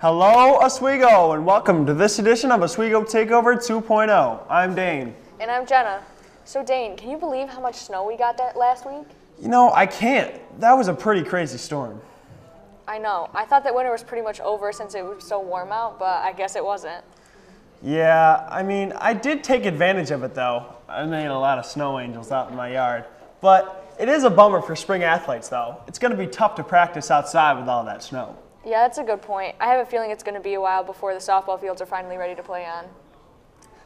Hello, Oswego, and welcome to this edition of Oswego Takeover 2.0. I'm Dane. And I'm Jenna. So Dane, can you believe how much snow we got that last week? You know, I can't. That was a pretty crazy storm. I know. I thought that winter was pretty much over since it was so warm out, but I guess it wasn't. Yeah, I mean, I did take advantage of it though. I made a lot of snow angels out in my yard. But it is a bummer for spring athletes though. It's going to be tough to practice outside with all that snow. Yeah, that's a good point. I have a feeling it's going to be a while before the softball fields are finally ready to play on.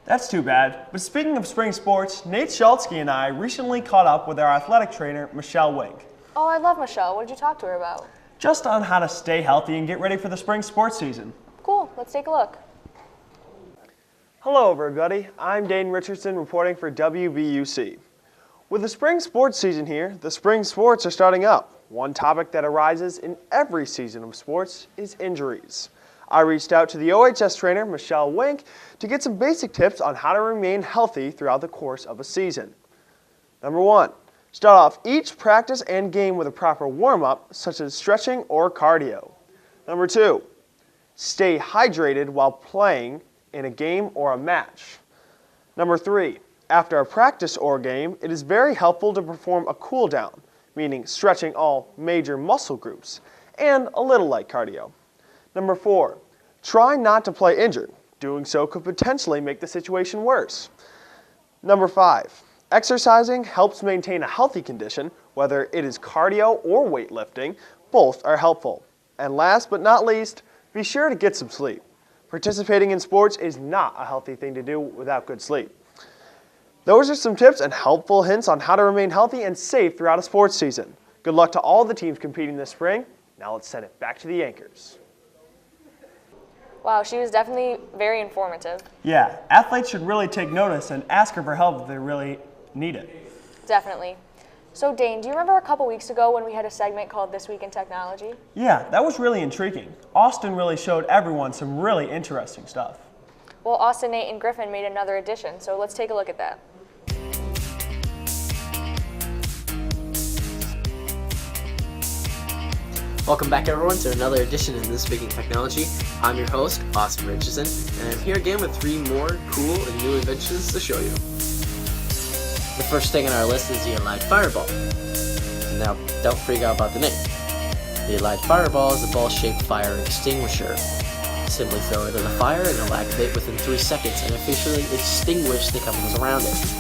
That's too bad. But speaking of spring sports, Nate Schultzky and I recently caught up with our athletic trainer, Michelle Wink. Oh, I love Michelle. What did you talk to her about? Just on how to stay healthy and get ready for the spring sports season. Cool. Let's take a look. Hello everybody, I'm Dane Richardson reporting for WVUC. With the spring sports season here, the spring sports are starting up. One topic that arises in every season of sports is injuries. I reached out to the OHS trainer, Michelle Wink, to get some basic tips on how to remain healthy throughout the course of a season. Number 1, start off each practice and game with a proper warm-up, such as stretching or cardio. Number 2, stay hydrated while playing in a game or a match. Number 3, after a practice or game, it is very helpful to perform a cool down, meaning stretching all major muscle groups, and a little light cardio. Number 4, try not to play injured. Doing so could potentially make the situation worse. Number 5, exercising helps maintain a healthy condition, whether it is cardio or weightlifting, both are helpful. And last but not least, be sure to get some sleep. Participating in sports is not a healthy thing to do without good sleep. Those are some tips and helpful hints on how to remain healthy and safe throughout a sports season. Good luck to all the teams competing this spring. Now let's send it back to the anchors. Wow, she was definitely very informative. Yeah, athletes should really take notice and ask her for help if they really need it. Definitely. So Dane, do you remember a couple weeks ago when we had a segment called This Week in Technology? Yeah, that was really intriguing. Austin really showed everyone some really interesting stuff. Well, Austin, Nate, and Griffin made another edition, so let's take a look at that. Welcome back everyone to another edition of This Week in Technology. I'm your host, Austin Richardson, and I'm here again with 3 more cool and new inventions to show you. The first thing on our list is the Allied Fireball. Now, don't freak out about the name. The Allied Fireball is a ball-shaped fire extinguisher. Simply throw it in the fire and it'll activate within 3 seconds and officially extinguish the chemicals around it.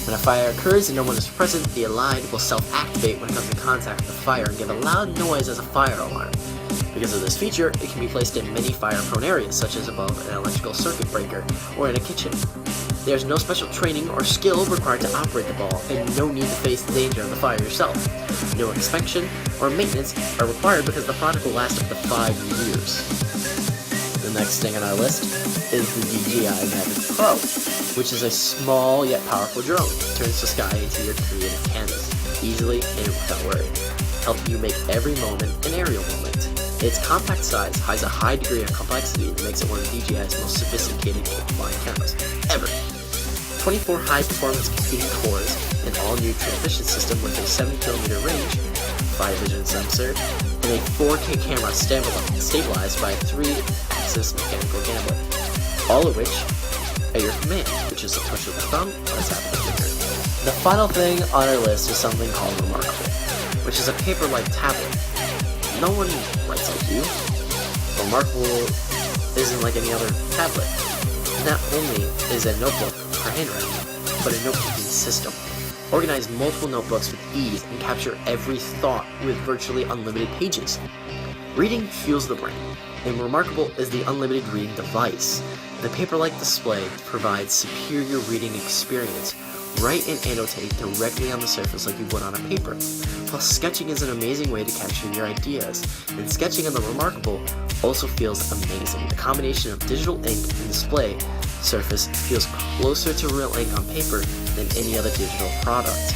When a fire occurs and no one is present, the Allied will self-activate when it comes in contact with the fire and give a loud noise as a fire alarm. Because of this feature, it can be placed in many fire-prone areas, such as above an electrical circuit breaker or in a kitchen. There's no special training or skill required to operate the ball, and no need to face the danger of the fire yourself. No inspection or maintenance are required because the product will last up to 5 years. The next thing on our list is the DJI Mavic Pro, which is a small yet powerful drone. It turns the sky into your creative canvas, easily and without worry, helping you make every moment an aerial moment. Its compact size hides a high degree of complexity that makes it one of DJI's most sophisticated flying cameras ever. 24 high-performance computing cores, an all-new transmission system with a 7-kilometer range, 5-vision sensor, and a 4K camera stabilized by a 3-axis mechanical gambler, all of which at your command, which is a push of the thumb or a tap of the finger. The final thing on our list is something called Remarkable, which is a paper-like tablet. No one writes like you. Remarkable isn't like any other tablet. Not only is it a notebook for handwriting, but a note-taking system. Organize multiple notebooks with ease and capture every thought with virtually unlimited pages. Reading fuels the brain, and Remarkable is the unlimited reading device. The paper-like display provides superior reading experience. Write and annotate directly on the surface like you would on a paper. Plus, sketching is an amazing way to capture your ideas, and sketching on the Remarkable also feels amazing. The combination of digital ink and display surface feels closer to real ink on paper than any other digital product.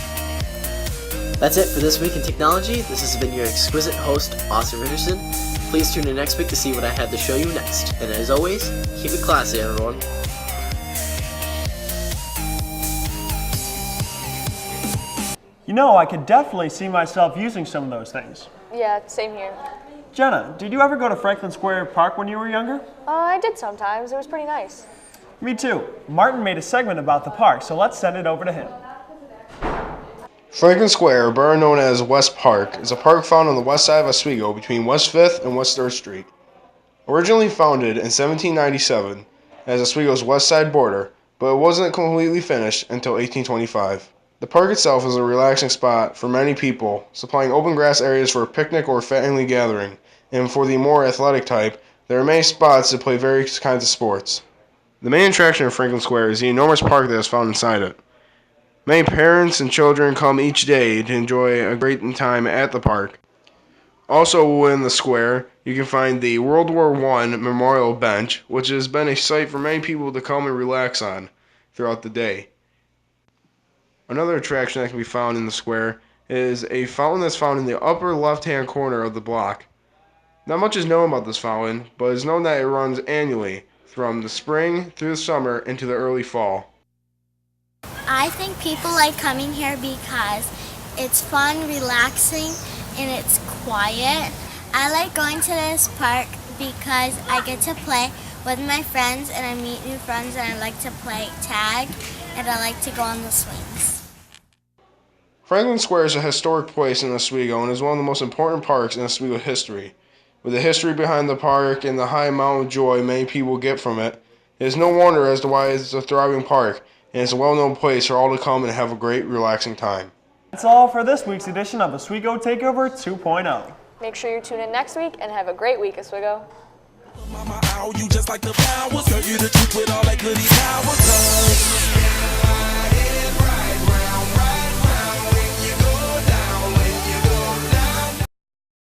That's it for This Week in Technology. This has been your exquisite host, Austin Richardson. Please tune in next week to see what I have to show you next. And as always, keep it classy, everyone. You know, I could definitely see myself using some of those things. Yeah, same here. Jenna, did you ever go to Franklin Square Park when you were younger? I did sometimes. It was pretty nice. Me too. Martin made a segment about the park, so let's send it over to him. Franklin Square, better known as West Park, is a park found on the west side of Oswego between West 5th and West 3rd Street. Originally founded in 1797 as Oswego's west side border, but it wasn't completely finished until 1825. The park itself is a relaxing spot for many people, supplying open grass areas for a picnic or family gathering, and for the more athletic type, there are many spots to play various kinds of sports. The main attraction of Franklin Square is the enormous park that is found inside it. Many parents and children come each day to enjoy a great time at the park. Also within the square, you can find the World War I Memorial Bench, which has been a site for many people to come and relax on throughout the day. Another attraction that can be found in the square is a fountain that's found in the upper left-hand corner of the block. Not much is known about this fountain, but it's known that it runs annually from the spring through the summer into the early fall. I think people like coming here because it's fun, relaxing, and it's quiet. I like going to this park because I get to play with my friends and I meet new friends, and I like to play tag, and I like to go on the swings. Franklin Square is a historic place in Oswego and is one of the most important parks in Oswego history. With the history behind the park and the high amount of joy many people get from it, it is no wonder as to why it's a thriving park, and it's a well-known place for all to come and have a great, relaxing time. That's all for this week's edition of Oswego Takeover 2.0. Make sure you tune in next week and have a great week, Oswego. Mama, ow, you just like the flowers. Tell you the truth with all that goody powers.